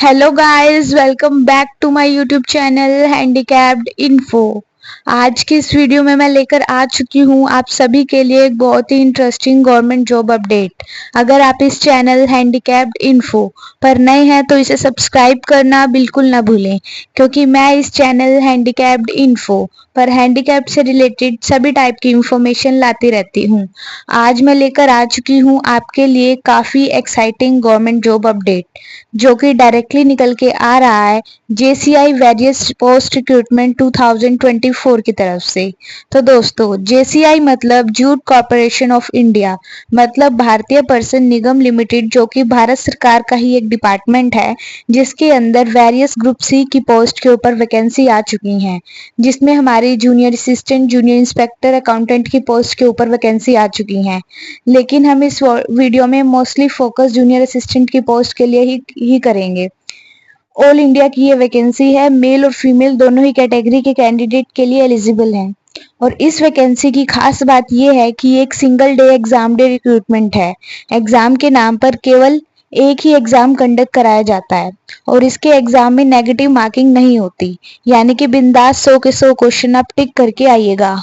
Hello guys, welcome back to my YouTube channel handicapped info. आज की इस video में मैं लेकर आ चुकी हूँ आप सभी के लिए एक बहुत ही इंटरेस्टिंग गवर्नमेंट जॉब अपडेट। अगर आप इस चैनल हैंडीकैप्ड इन्फो पर नए हैं तो इसे सब्सक्राइब करना बिल्कुल ना भूलें, क्योंकि मैं इस चैनल हैंडीकैप्ड इन्फो पर हैंडीकैप से रिलेटेड सभी टाइप की इंफॉर्मेशन लाती रहती हूँ। आज मैं लेकर आ चुकी हूँ आपके लिए काफ़ी एक्साइटिंग गवर्नमेंट जॉब अपडेट, जो कि डायरेक्टली निकल के आ रहा है जेसीआई वेरियस पोस्ट रिक्रूटमेंट 2024 की तरफ से। तो दोस्तों, जेसीआई मतलब जूट कॉर्पोरेशन ऑफ इंडिया, मतलब भारतीय पर्सन निगम लिमिटेड, जो कि भारत सरकार का ही एक डिपार्टमेंट है, जिसके अंदर वेरियस ग्रुप सी की पोस्ट के ऊपर वैकेंसी आ चुकी हैं, जिसमें हमारी junior assistant, junior inspector, accountant की पोस्ट के ऊपर वैकेंसी आ चुकी हैं। लेकिन हम इस वीडियो में मोस्टली फोकस जूनियर असिस्टेंट की पोस्ट के लिए ही करेंगे। ऑल इंडिया की ये वैकेंसी है, मेल और फीमेल दोनों ही कैटेगरी के कैंडिडेट के लिए एलिजिबल हैं। और इस वैकेंसी की खास बात यह है कि ये एक single day exam day recruitment है। एग्जाम के नाम पर केवल एक ही एग्जाम कंडक्ट कराया जाता है और इसके एग्जाम में नेगेटिव मार्किंग नहीं होती, यानी कि बिंदास 100 के 100 क्वेश्चन आप टिक करके आइएगा,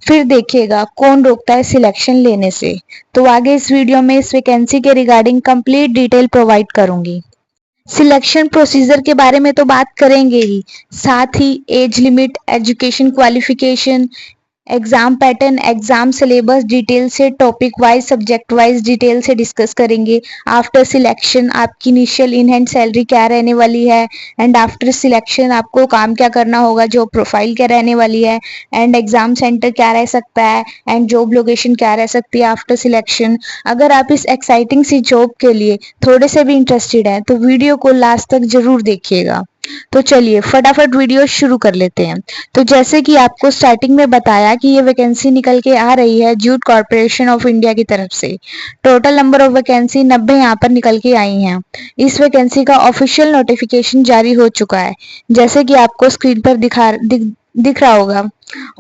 फिर देखिएगा कौन रोकता है सिलेक्शन लेने से। तो आगे इस वीडियो में इस वैकेंसी के रिगार्डिंग कंप्लीट डिटेल प्रोवाइड करूंगी। सिलेक्शन प्रोसीजर के बारे में तो बात करेंगे ही, साथ ही age limit, education qualification, exam pattern, exam syllabus detail से, topic wise, subject wise detail से डिस्कस करेंगे। आफ्टर सिलेक्शन आपकी इनिशियल इन हैंड सैलरी क्या रहने वाली है, एंड आफ्टर सिलेक्शन आपको काम क्या करना होगा, जॉब प्रोफाइल क्या रहने वाली है, एंड एग्जाम सेंटर क्या रह सकता है, एंड जॉब लोकेशन क्या रह सकती है आफ्टर सिलेक्शन। अगर आप इस एक्साइटिंग सी जॉब के लिए थोड़े से भी इंटरेस्टेड हैं तो वीडियो को लास्ट तक जरूर देखिएगा। तो चलिए फटाफट वीडियो शुरू कर लेते हैं। तो जैसे कि आपको स्टार्टिंग में बताया कि ये वैकेंसी निकल के आ रही है जूट कॉर्पोरेशन ऑफ इंडिया की तरफ से। टोटल नंबर ऑफ वैकेंसी 90 यहाँ पर निकल के आई हैं। इस वैकेंसी का ऑफिशियल नोटिफिकेशन जारी हो चुका है, जैसे कि आपको स्क्रीन पर दिख रहा होगा।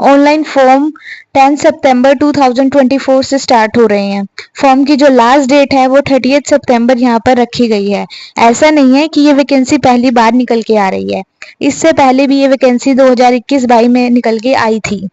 ऑनलाइन फॉर्म 10 सितंबर 2024 से स्टार्ट हो रहे हैं। फॉर्म की जो लास्ट डेट है वो 30 सितंबर यहाँ पर रखी गई है। ऐसा नहीं है कि ये वैकेंसी पहली बार निकल के आ रही है, इससे पहले भी ये वैकेंसी 2021-22 में निकल के आई थी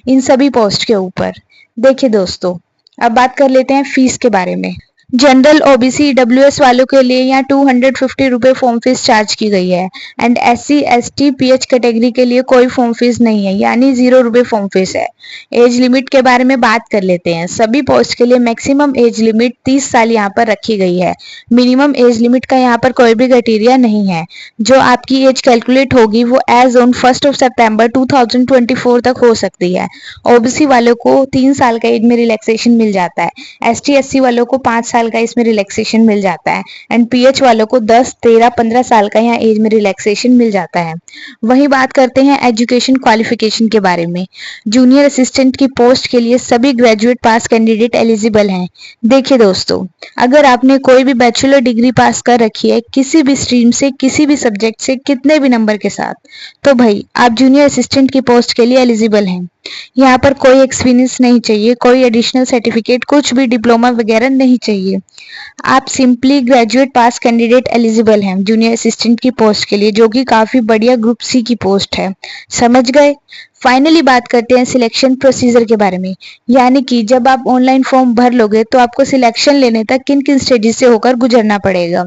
इन सभी पोस्ट के ऊपर। देखिए दोस्तों, अब बात कर लेते हैं फीस के बारे में। जनरल, ओबीसी, डब्ल्यूएस वालों के लिए यहाँ 250 रुपये फॉर्म फीस चार्ज की गई है, and SC ST PH category के लिए कोई फॉर्म फीस नहीं है, यानी 0 रुपये फॉर्म फीस है। एज लिमिट के बारे में बात कर लेते हैं। सभी पोस्ट के लिए मैक्सिमम एज लिमिट 30 साल यहाँ पर रखी गई है। मिनिमम एज लिमिट का यहाँ पर कोई भी क्राइटेरिया नहीं है। जो आपकी एज कैलकुलेट होगी वो एज ऑन 1 सितंबर 2024 तक हो सकती है। ओबीसी वालों को 3 साल का एज में रिलैक्सेशन मिल जाता है। ST SC वालों को 5 साल का इसमें रिलैक्सेशन मिल जाता है, एंड PH वालों को 10, 13, 15 साल का यहाँ एज में रिलैक्सेशन मिल जाता है। वहीं बात करते हैं एजुकेशन क्वालिफिकेशन के बारे में। जूनियर असिस्टेंट की पोस्ट के लिए सभी ग्रेजुएट पास कैंडिडेट एलिजिबल हैं। देखिए दोस्तों, अगर आपने कोई भी बैचलर डिग्री पास कर रखी है किसी भी स्ट्रीम से, किसी भी सब्जेक्ट से, कितने भी नंबर के साथ, तो भाई आप जूनियर असिस्टेंट की पोस्ट के लिए एलिजिबल हैं। यहाँ पर कोई एक्सपीरियंस नहीं चाहिए, कोई एडिशनल सर्टिफिकेट, कुछ भी डिप्लोमा वगैरह नहीं चाहिए। आप सिंपली ग्रेजुएट पास कैंडिडेट एलिजिबल हैं जूनियर असिस्टेंट की पोस्ट के लिए, जो कि काफी बढ़िया ग्रुप सी की पोस्ट है। समझ गए? फाइनली बात करते हैं सिलेक्शन प्रोसीजर के बारे में, यानी कि जब आप ऑनलाइन फॉर्म भर लोगे तो आपको सिलेक्शन लेने तक किन किन स्टेजेस से होकर गुजरना पड़ेगा।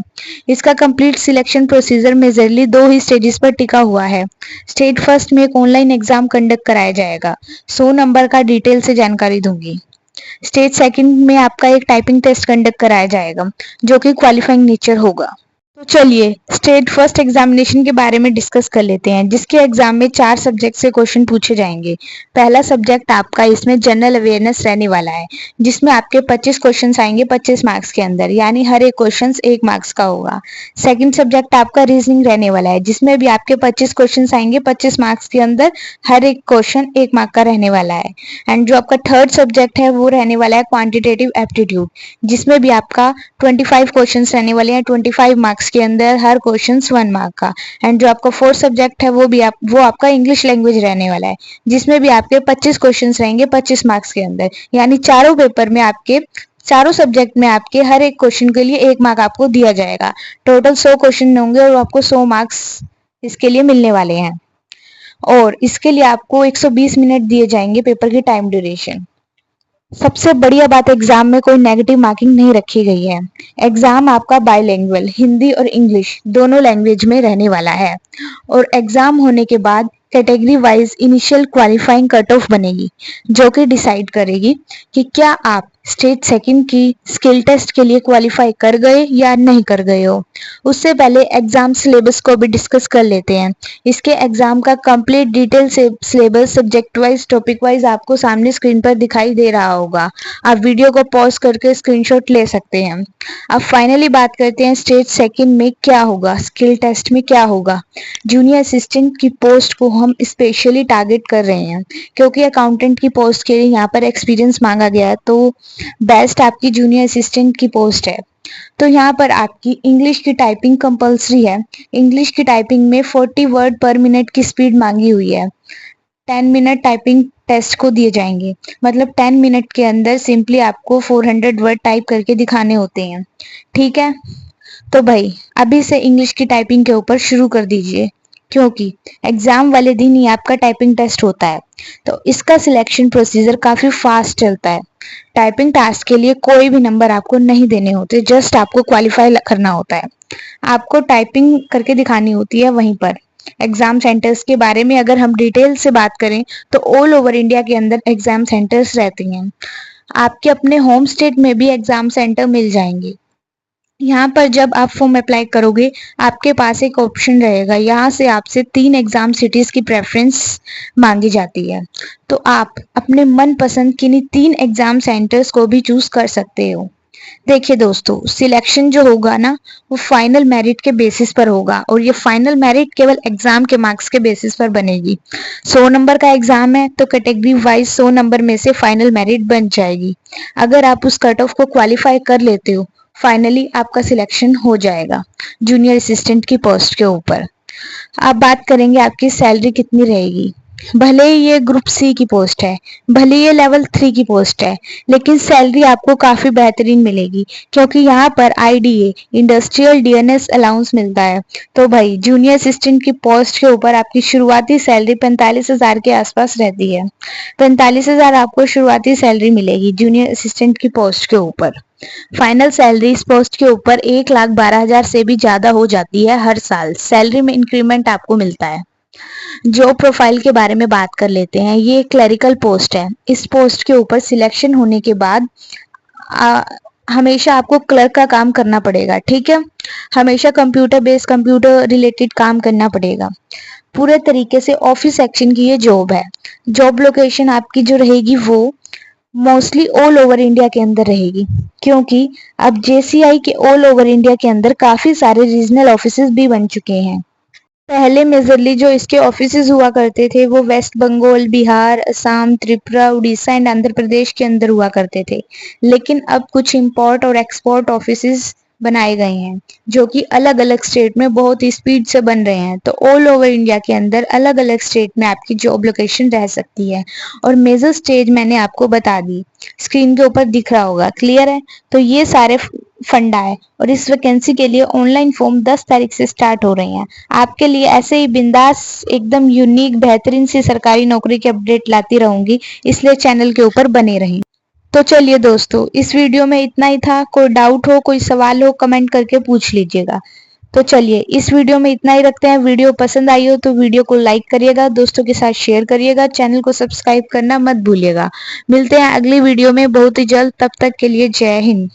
इसका कंप्लीट सिलेक्शन प्रोसीजर मेजरली 2 ही स्टेजेस पर टिका हुआ है। स्टेज फर्स्ट में एक ऑनलाइन एग्जाम कंडक्ट कराया जाएगा, 100 नंबर का, डिटेल से जानकारी दूंगी। स्टेज सेकंड में आपका एक टाइपिंग टेस्ट कंडक्ट कराया जाएगा, जो कि क्वालिफाइंग नेचर होगा। तो चलिए स्टेज फर्स्ट एग्जामिनेशन के बारे में डिस्कस कर लेते हैं, जिसके एग्जाम में 4 सब्जेक्ट से क्वेश्चन पूछे जाएंगे। पहला सब्जेक्ट आपका इसमें जनरल अवेयरनेस रहने वाला है, जिसमें आपके 25 क्वेश्चंस आएंगे 25 मार्क्स के अंदर, यानी हर एक क्वेश्चन 1 मार्क्स का होगा। सेकंड सब्जेक्ट आपका रीजनिंग रहने वाला है, जिसमें भी आपके 25 क्वेश्चन आएंगे 25 मार्क्स के अंदर, हर एक क्वेश्चन 1 मार्क का रहने वाला है। एंड जो आपका थर्ड सब्जेक्ट है वो रहने वाला है क्वांटिटेटिव एप्टीट्यूड, जिसमें भी आपका 25 क्वेश्चन रहने वाले हैं 25 मार्क्स के अंदर, हर क्वेश्चन 1 मार्क का। एंड जो आपका फोर्थ सब्जेक्ट है वो आपका इंग्लिश लैंग्वेज रहने वाला है, जिसमें भी आपके 25 क्वेश्चंस रहेंगे 25 मार्क्स के अंदर, यानी चारों पेपर में आपके चारों सब्जेक्ट में आपके हर एक क्वेश्चन के लिए 1 मार्क आपको दिया जाएगा। टोटल 100 क्वेश्चन होंगे और आपको 100 मार्क्स इसके लिए मिलने वाले हैं। और इसके लिए आपको 120 मिनट दिए जाएंगे पेपर की टाइम ड्यूरेशन। सबसे बढ़िया बात, एग्जाम में कोई नेगेटिव मार्किंग नहीं रखी गई है। एग्जाम आपका बाइलिंगुअल हिंदी और इंग्लिश दोनों लैंग्वेज में रहने वाला है। और एग्जाम होने के बाद category wise initial qualifying cut off बनेगी, जो कि डिसाइड करेगी कि क्या आप स्टेज सेकंड की स्किल टेस्ट के लिए क्वालिफाई कर गए या नहीं कर गए हो। उससे पहले एग्जाम सिलेबस को भी डिस्कस कर लेते हैं। इसके एग्जाम का कंप्लीट डिटेल से syllabus subject wise topic wise आपको सामने स्क्रीन पर दिखाई दे रहा होगा। आप वीडियो को पॉज करके स्क्रीनशॉट ले सकते हैं। अब फाइनली बात करते हैं स्टेज सेकंड में क्या होगा, स्किल टेस्ट में क्या होगा। जूनियर असिस्टेंट की पोस्ट को हम स्पेशली टारगेट कर रहे हैं, क्योंकि अकाउंटेंट की पोस्ट के लिए यहाँ पर एक्सपीरियंस मांगा गया है, तो बेस्ट आपकी जूनियर असिस्टेंट की पोस्ट है। तो यहाँ पर आपकी इंग्लिश की टाइपिंग कंपलसरी है। इंग्लिश की टाइपिंग में 40 वर्ड पर मिनट की स्पीड मांगी हुई है। 10 मिनट टाइपिंग टेस्ट को दिए जाएंगे, मतलब 10 मिनट के अंदर सिंपली आपको 400 वर्ड टाइप करके दिखाने होते हैं। ठीक है, तो भाई अभी से इंग्लिश की टाइपिंग के ऊपर शुरू कर दीजिए, क्योंकि एग्जाम वाले दिन ही आपका टाइपिंग टेस्ट होता है। तो इसका सिलेक्शन प्रोसीजर काफी फास्ट चलता है। टाइपिंग टास्क के लिए कोई भी नंबर आपको नहीं देने होते, जस्ट आपको क्वालिफाई करना होता है। आपको टाइपिंग करके दिखानी होती है वहीं पर। एग्जाम सेंटर्स के बारे में अगर हम डिटेल से बात करें तो ऑल ओवर इंडिया के अंदर एग्जाम सेंटर्स रहते हैं। आपके अपने होम स्टेट में भी एग्जाम सेंटर मिल जाएंगे। यहाँ पर जब आप फॉर्म अप्लाई करोगे, आपके पास एक ऑप्शन रहेगा, यहाँ से आपसे 3 एग्जाम सिटीज की प्रेफरेंस मांगी जाती है। तो आप अपने मनपसंद किन्हीं 3 एग्जाम सेंटर्स को भी चूज कर सकते हो। देखिए दोस्तों, सिलेक्शन जो होगा ना, वो फाइनल मेरिट के बेसिस पर होगा, और ये फाइनल मेरिट केवल एग्जाम के मार्क्स के बेसिस पर बनेगी। 100 नंबर का एग्जाम है तो कैटेगरी वाइज 100 नंबर में से फाइनल मेरिट बन जाएगी। अगर आप उस कट ऑफ को क्वालिफाई कर लेते हो, फाइनली आपका सिलेक्शन हो जाएगा जूनियर असिस्टेंट की पोस्ट के ऊपर। अब बात करेंगे आपकी सैलरी कितनी रहेगी। भले ही ये ग्रुप सी की पोस्ट है, भले ये लेवल 3 की पोस्ट है, लेकिन सैलरी आपको काफी बेहतरीन मिलेगी, क्योंकि यहाँ पर आईडीए इंडस्ट्रियल डीएनएस अलाउंस मिलता है। तो भाई जूनियर असिस्टेंट की पोस्ट के ऊपर आपकी शुरुआती सैलरी 45,000 के आसपास रहती है। 45,000 आपको शुरुआती सैलरी मिलेगी जूनियर असिस्टेंट की पोस्ट के ऊपर। फाइनल सैलरी इस पोस्ट के ऊपर 1,12,000 से भी ज्यादा हो जाती है हर साल। सैलरी में इंक्रीमेंट आपको मिलता है। जॉब प्रोफाइल के बारे में बात कर लेते हैं। ये क्लरिकल पोस्ट है। इस पोस्ट के ऊपर सिलेक्शन होने के बाद हमेशा आपको क्लर्क का काम करना पड़ेगा। ठीक है, हमेशा कंप्यूटर बेस्ड, कंप्यूटर रिलेटेड काम करना पड़ेगा। पूरे तरीके से ऑफिस सेक्शन की ये जॉब है। जॉब लोकेशन आपकी जो रहेगी वो मोस्टली ऑल ओवर इंडिया के अंदर रहेगी, क्योंकि अब जेसीआई के ऑल ओवर इंडिया के अंदर काफी सारे रीजनल ऑफिसेज भी बन चुके हैं। पहले मेजरली जो इसके ऑफिसेज हुआ करते थे वो वेस्ट बंगाल, बिहार, असम, त्रिपुरा, उड़ीसा एंड आंध्र प्रदेश के अंदर हुआ करते थे। लेकिन अब कुछ इंपोर्ट और एक्सपोर्ट ऑफिसेज बनाए गए हैं, जो कि अलग अलग स्टेट में बहुत ही स्पीड से बन रहे हैं। तो ऑल ओवर इंडिया के अंदर अलग अलग स्टेट में आपकी जॉब लोकेशन रह सकती है। और मेजर स्टेज मैंने आपको बता दी, स्क्रीन के ऊपर दिख रहा होगा। क्लियर है? तो ये सारे फंडा है, और इस वैकेंसी के लिए ऑनलाइन फॉर्म 10 तारीख से स्टार्ट हो रहे हैं। आपके लिए ऐसे ही बिंदास एकदम यूनिक बेहतरीन सी सरकारी नौकरी की अपडेट लाती रहूंगी, इसलिए चैनल के ऊपर बने रहें। तो चलिए दोस्तों, इस वीडियो में इतना ही था। कोई डाउट हो, कोई सवाल हो, कमेंट करके पूछ लीजिएगा। तो चलिए इस वीडियो में इतना ही रखते हैं। वीडियो पसंद आई हो तो वीडियो को लाइक करिएगा, दोस्तों के साथ शेयर करिएगा, चैनल को सब्सक्राइब करना मत भूलिएगा। मिलते हैं अगली वीडियो में बहुत ही जल्द, तब तक के लिए जय हिंद।